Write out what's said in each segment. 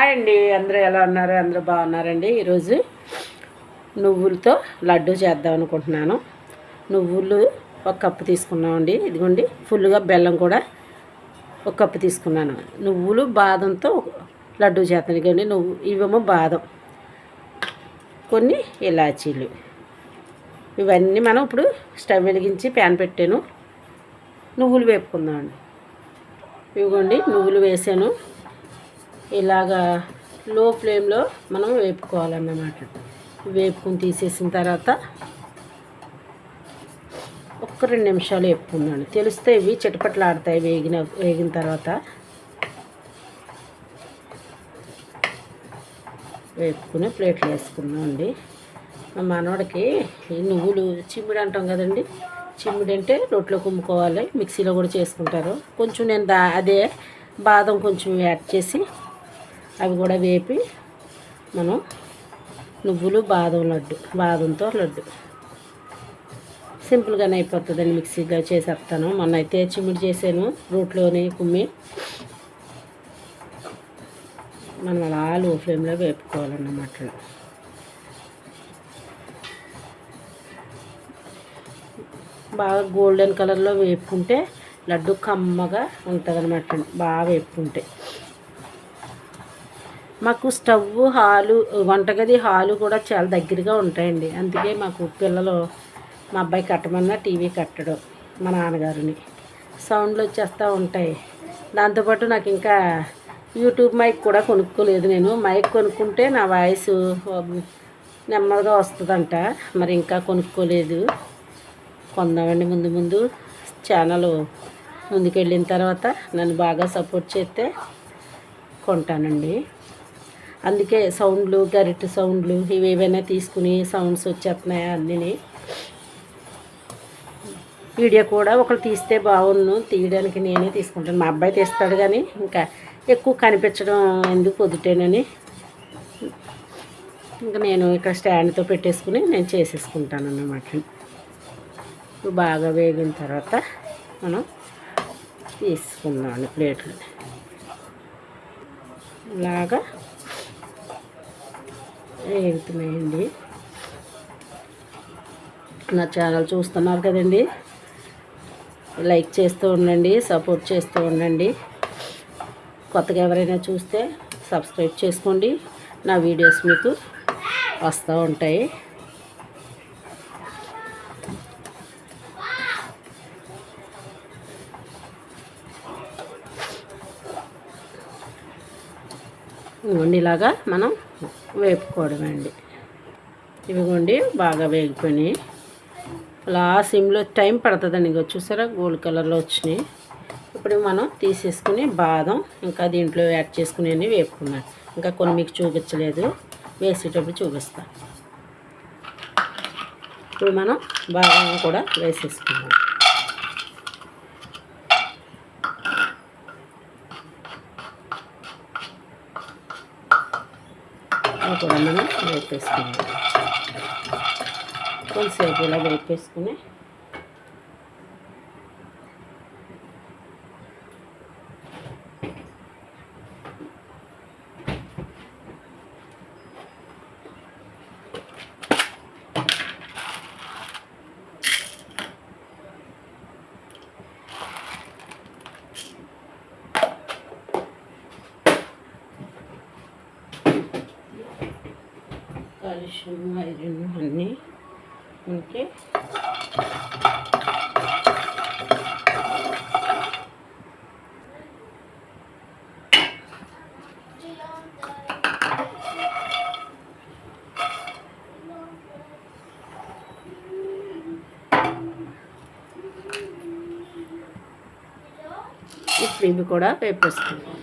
Hi అండి, అందరూ ఎలా ఉన్నారు? అందరూ బాగున్నారండి. ఈరోజు నువ్వులతో లడ్డు చేద్దాం అనుకుంటున్నాను. నువ్వులు ఒక కప్పు తీసుకున్నామండి. ఇదిగోండి, ఫుల్గా బెల్లం కూడా ఒక కప్పు తీసుకున్నాను. నువ్వులు బాదంతో లడ్డు చేస్తాను. ఇదిగోండి, ఇవేమో బాదం, కొన్ని ఇలాచీలు, ఇవన్నీ మనం ఇప్పుడు స్టవ్ వెలిగించి ప్యాన్ పెట్టాను. నువ్వులు వేపుకుందామండి. ఇదిగోండి, నువ్వులు వేసాను. ఇలాగా లో ఫ్లేమ్లో మనం వేపుకోవాలన్నమాట. వేపుకుని తీసేసిన తర్వాత ఒక్క 2 నిమిషాలు వేపుకుందాం. తెలిస్తే ఇవి చిటపట్లాడతాయి వేగిన తర్వాత. వేపుకుని ప్లేట్లు వేసుకుందాం అండి. మా మనవాడికి ఈ నువ్వులు చిమ్మిడి అంటాం కదండి, చిమ్మిడి అంటే రోట్లో కుమ్ముకోవాలి, మిక్సీలో కూడా చేసుకుంటారు. కొంచెం నేను అదే బాదం కొంచెం యాడ్ చేసి అవి కూడా వేపి మనం నువ్వులు బాదంతో లడ్డు సింపుల్గానే అయిపోతుందండి. మిక్సీలో చేసేస్తాను. మొన్న అయితే చిమ్మిడి చేసాను, రోట్లోని కుమ్మి. మనం అలా లో ఫ్లేమ్లో వేపుకోవాలన్నమాట. బాగా గోల్డెన్ కలర్లో వేపుకుంటే లడ్డు కమ్మగా ఉంటుంది అన్నమాట. బాగా వేపుకుంటే మాకు స్టవ్, హాలు, వంటగది, హాలు కూడా చాలా దగ్గరగా ఉంటాయండి. అందుకే మాకు పిల్లలు, మా అబ్బాయి కట్టమన్నా టీవీ కట్టడం, మా నాన్నగారిని సౌండ్లు వచ్చేస్తూ ఉంటాయి. దాంతోపాటు నాకు ఇంకా యూట్యూబ్ మైక్ కూడా కొనుక్కోలేదు. నేను మైక్ కొనుక్కుంటే నా వాయిస్ నెమ్మదిగా వస్తుందంట. మరి ఇంకా కొనుక్కోలేదు. కొందామండి ముందు ఛానల్ ముందుకెళ్ళిన తర్వాత నన్ను బాగా సపోర్ట్ చేస్తే కొంటానండి. అందుకే సౌండ్లు, గరిటె సౌండ్లు ఇవి ఏవైనా తీసుకుని సౌండ్స్ వచ్చేస్తున్నాయి అన్నీ. వీడియో కూడా ఒకరు తీస్తే బాగుండు, తీయడానికి నేనే తీసుకుంటాను. మా అబ్బాయి తీస్తాడు, కానీ ఇంకా ఎక్కువ కనిపించడం ఎందుకు పొద్దుటేనని ఇంకా నేను ఇక్కడ స్టాండ్తో పెట్టేసుకుని నేను చేసేసుకుంటాను అన్నమాట. బాగా వేగిన తర్వాత మనం తీసుకుందాం ప్లేట్లు. ఇలాగా వేగుతున్నాయండి. నా ఛానల్ చూస్తున్నారు కదండి, లైక్ చేస్తూ ఉండండి, సపోర్ట్ చేస్తూ ఉండండి. కొత్తగా ఎవరైనా చూస్తే సబ్స్క్రైబ్ చేసుకోండి. నా వీడియోస్ మీకు వస్తూ ఉంటాయి. ఇలాగా మనం వేపుకోవడమే అండి. ఇవిగోండి, బాగా వేగిపోయి అలా సిమ్లో టైం పడుతుందండి. ఇక చూసారా, గోల్డ్ కలర్లో వచ్చినాయి. ఇప్పుడు మనం తీసేసుకుని బాదం ఇంకా దీంట్లో యాడ్ చేసుకుని వేపుకున్నాను. ఇంకా కొన్ని మీకు చూపించలేదు, వేసేటప్పుడు చూపిస్తాను. ఇప్పుడు మనం బాదం కూడా వేసేసుకున్నాం. కూడా మనం వేపేసుకున్నాం. కొంతసేపు ఇలా వేపేసుకుని కాల్షియం, ఐరన్ అన్నీ మనకి ఇప్పుడు ఇవి కూడా వేపేసుకుంటాం.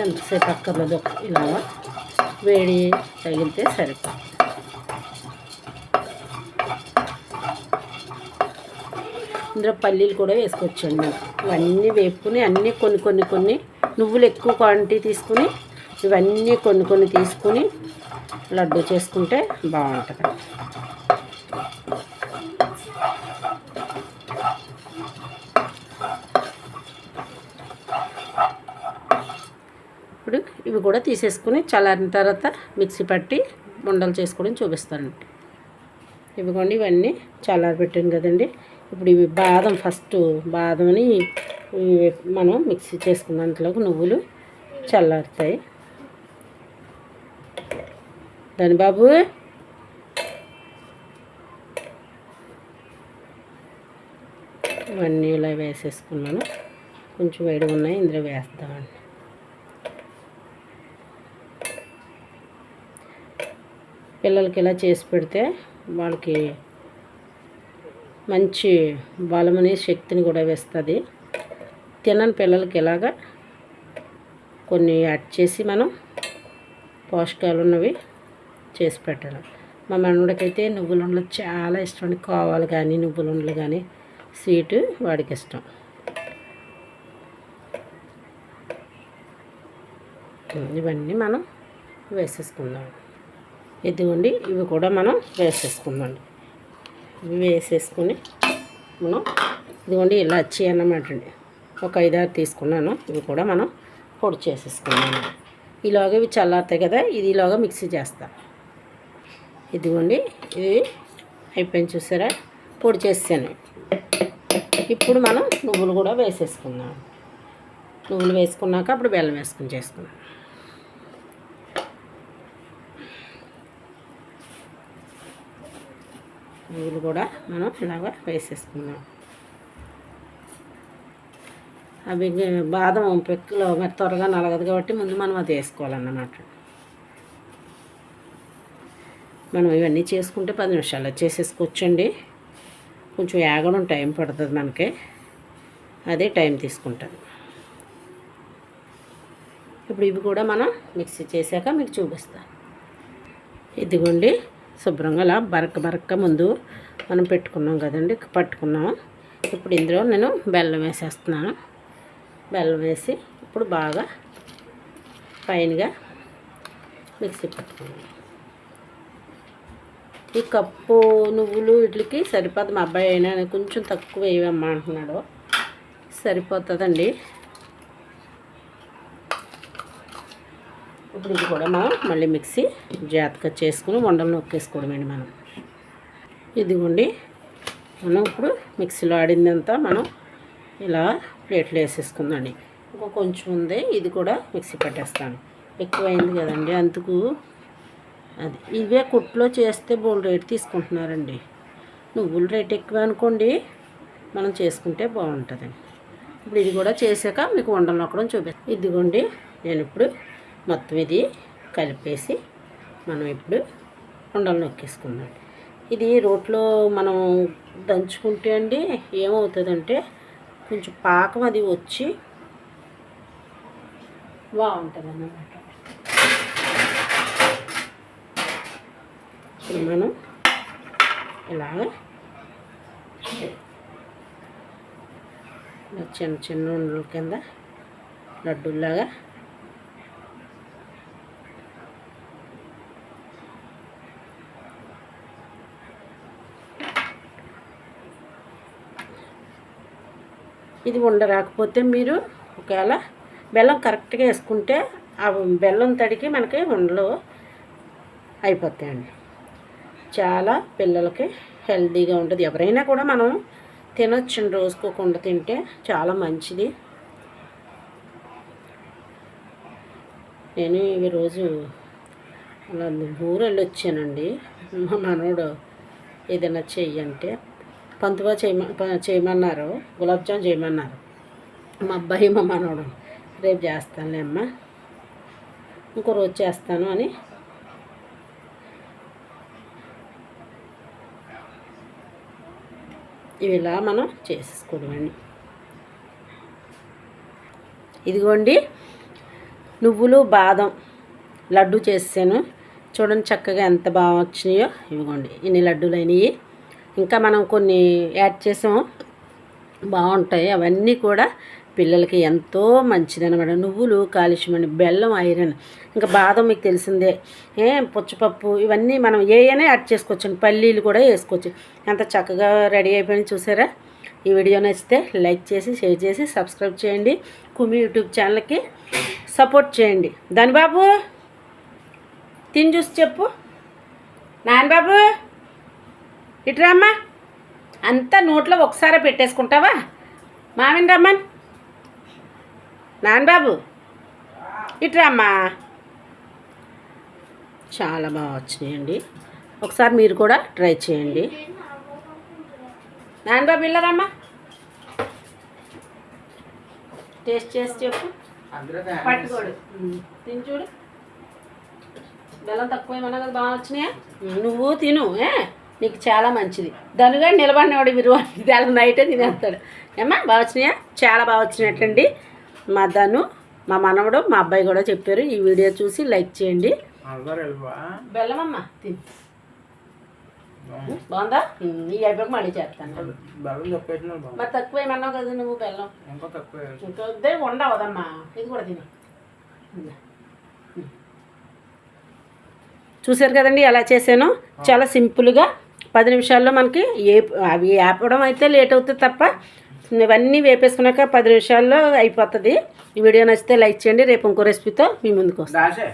ఎంతసేపు అక్కర్లేదు, ఇలా వేడి తగిలితే సరిపోతుంది. ఇందులో పల్లీలు కూడా వేసుకోవచ్చండి. ఇవన్నీ వేపుకుని అన్నీ కొన్ని నువ్వులు ఎక్కువ క్వాంటిటీ తీసుకుని ఇవన్నీ కొన్ని తీసుకుని లడ్డు చేసుకుంటే బాగుంటుంది. ఇవి కూడా తీసేసుకుని చల్లారిన తర్వాత మిక్సీ పట్టి ఉండలు చేసుకోవడం చూపిస్తానండి. ఇవిగోండి ఇవన్నీ చల్లారి పెట్టాను కదండి. ఇప్పుడు ఇవి ఫస్ట్ బాదంని మనం మిక్సీ చేసుకున్న దాంట్లోకి నువ్వులు చల్లారుతాయి. దాని బాబు ఇవన్నీ ఇలా వేసేసుకున్నాను. కొంచెం వేడిగా ఉన్నాయి, ఇందులో వేస్తామండి. పిల్లలకి ఇలా చేసి పెడితే వాళ్ళకి మంచి బలమని శక్తిని కూడా వేస్తుంది. తినని పిల్లలకి ఇలాగా కొన్ని యాడ్ చేసి మనం పోషకాలు ఉన్నవి చేసి పెట్టాలి. మా మనవడికైతే నువ్వుల ఉండలు చాలా ఇష్టం. కోవాలు కానీ నువ్వుల ఉండలు కానీ స్వీటు వాడికి ఇష్టం. ఇవన్నీ మనం వేసేసుకుందాం. ఇదిగోండి ఇవి కూడా మనం వేసేసుకుందాం. ఇవి వేసేసుకుని మనం ఇదిగోండి ఇలా వచ్చి అన్నమాట అండి. ఒక 5-6 తీసుకున్నాను. ఇవి కూడా మనం పొడి చేసేసుకున్నాను. ఇలాగ ఇవి చల్లారుతాయి కదా, ఇది ఇలాగా మిక్సీ చేస్తా. ఇదిగోండి ఇది అయిపోయింది చూసారా, పొడి చేసాను. ఇప్పుడు మనం నువ్వులు కూడా వేసేసుకుందాం. నువ్వులు వేసుకున్నాక అప్పుడు బెల్లం వేసుకుని చేసుకున్నాం. నువ్వులు కూడా మనం ఇలాగ వేసేసుకుందాం. అవి బాదం పెక్కులో మరి త్వరగా నలగదు కాబట్టి ముందు మనం అది వేసుకోవాలన్నమాట. మనం ఇవన్నీ చేసుకుంటే 10 నిమిషాల్లో చేసేసుకోవచ్చండి. కొంచెం ఏగడం టైం పడుతుంది మనకి, అదే టైం తీసుకుంటుంది. ఇప్పుడు ఇవి కూడా మనం మిక్సీ చేశాక మీకు చూపిస్తాను. ఇదిగోండి శుభ్రంగా అలా బరక్క ముందు మనం పెట్టుకున్నాం కదండి, పట్టుకున్నాం. ఇప్పుడు ఇందులో నేను బెల్లం వేసేస్తున్నాను. బెల్లం వేసి ఇప్పుడు బాగా ఫైన్గా మిక్సీ పట్టుకున్నాను. ఈ కప్పు నువ్వులు వీటికి సరిపోదు. మా అబ్బాయి అయినా కొంచెం తక్కువ వేయమ్మా అంటున్నాడు. సరిపోతుందండి. ఇప్పుడు ఇది కూడా మనం మళ్ళీ మిక్సీ జాగ్రత్తగా చేసుకుని వండలు నొక్కేసుకోవడమేండి మనం. ఇదిగోండి మనం ఇప్పుడు మిక్సీలో ఆడిందంతా మనం ఇలా ప్లేట్లో వేసేసుకుందండి. ఇంకో కొంచెం ఉంది, ఇది కూడా మిక్సీ పెట్టేస్తాను. ఎక్కువైంది కదండి, అందుకు అది. ఇవే కుట్లో చేస్తే బోల్డ్ రేట్ తీసుకుంటున్నారండి. నువ్వుల రేట్ ఎక్కువ అనుకోండి, మనం చేసుకుంటే బాగుంటుందండి. ఇప్పుడు ఇది కూడా చేశాక మీకు వండలు నొక్కడం చూపిస్తాను. ఇదిగోండి నేను ఇప్పుడు మొత్తం ఇది కలిపేసి మనం ఇప్పుడు ఉండలు నొక్కేసుకుందాం. ఇది రోట్లో మనం దంచుకుంటే అండి ఏమవుతుందంటే కొంచెం పాకం అది వచ్చి బాగుంటుంది అన్నమాట. ఇప్పుడు మనం ఇలాగ చిన్న చిన్న ఉండల కింద లడ్డూలాగా ఇది ఉండరాకపోతే మీరు ఒకవేళ బెల్లం కరెక్ట్గా వేసుకుంటే ఆ బెల్లం తడికి మనకి ఉండలు అయిపోతాయండి. చాలా పిల్లలకి హెల్తీగా ఉంటుంది. ఎవరైనా కూడా మనం తినొచ్చు, రోజుకోకుండా తింటే చాలా మంచిది. నేను ఈరోజు అలా ఊరు వెళ్ళొచ్చానండి. మా మనోడు ఏదైనా చెయ్యంటే పంతుగా చేయమన్నారు, గులాబ్ జామ్ చేయమన్నారు. మా అబ్బాయి మా మనోడు రేపు చేస్తానులే అమ్మ, ఇంకో రోజు చేస్తాను అని ఇవి ఇలా మనం చేసేసుకోవడమండి. ఇదిగోండి నువ్వులు బాదం లడ్డు చేసాను చూడండి, చక్కగా ఎంత బాగా వచ్చినాయో. ఇవిగోండి ఇన్ని లడ్డూలు అయినాయి. ఇంకా మనం కొన్ని యాడ్ చేసాము, బాగుంటాయి. అవన్నీ కూడా పిల్లలకి ఎంతో మంచిది అనమాట. నువ్వులు కాల్షియం అండి, బెల్లం ఐరన్, ఇంకా బాదం మీకు తెలిసిందే, పుచ్చపప్పు, ఇవన్నీ మనం ఏమైనా యాడ్ చేసుకోవచ్చు. పల్లీలు కూడా వేసుకోవచ్చు. ఎంత చక్కగా రెడీ అయిపోయింది చూసారా. ఈ వీడియో నచ్చితే లైక్ చేసి షేర్ చేసి సబ్స్క్రైబ్ చేయండి. కుమి యూట్యూబ్ ఛానల్కి సపోర్ట్ చేయండి. ధనిబాబు తిని చూసి చెప్పు. నాన్నబాబు ఇటురామ్మా. అంతా నోట్లో ఒకసారి పెట్టేసుకుంటావా? మామిని రమ్మన్. నాన్నబాబు ఇటురామ్మా. చాలా బాగా వచ్చినాయండి. ఒకసారి మీరు కూడా ట్రై చేయండి. నాన్నబాబు ఇల్లరమ్మా. టేస్ట్ చేసి చెప్పు. పట్టుకోడు తిని చూడు. బెల్లం తక్కువ ఏమన్నా కదా, బాగా వచ్చినాయా? నువ్వు తిను, నీకు చాలా మంచిది. ధనుగా నిలబడినవాడు మీరు తెల్ల నైటే తినేస్తాడు. ఏమ్మా బాగా వచ్చినాయా? చాలా బాగా వచ్చినట్టండి. మా ధను, మా మనవడు, మా అబ్బాయి కూడా చెప్పారు. ఈ వీడియో చూసి లైక్ చేయండి. బెల్లమమ్మా తిని బాగుందా? ఈ అయిపోయాక మళ్ళీ చేస్తాను. మరి తక్కువ ఏమన్నావు కదా నువ్వు బెల్లం. ఇంకా వద్దే ఉండవదమ్మా. ఇది కూడా తిను. చూసారు కదండి ఎలా చేశాను. చాలా సింపుల్గా 10 నిమిషాల్లో మనకి అవి వేపడం అయితే లేట్ అవుతుంది తప్ప ఇవన్నీ వేపేసుకున్నాక 10 నిమిషాల్లో అయిపోతుంది. ఈ వీడియో నచ్చితే లైక్ చేయండి. రేపు ఇంకో రెసిపీతో మీ ముందుకు వస్తాను.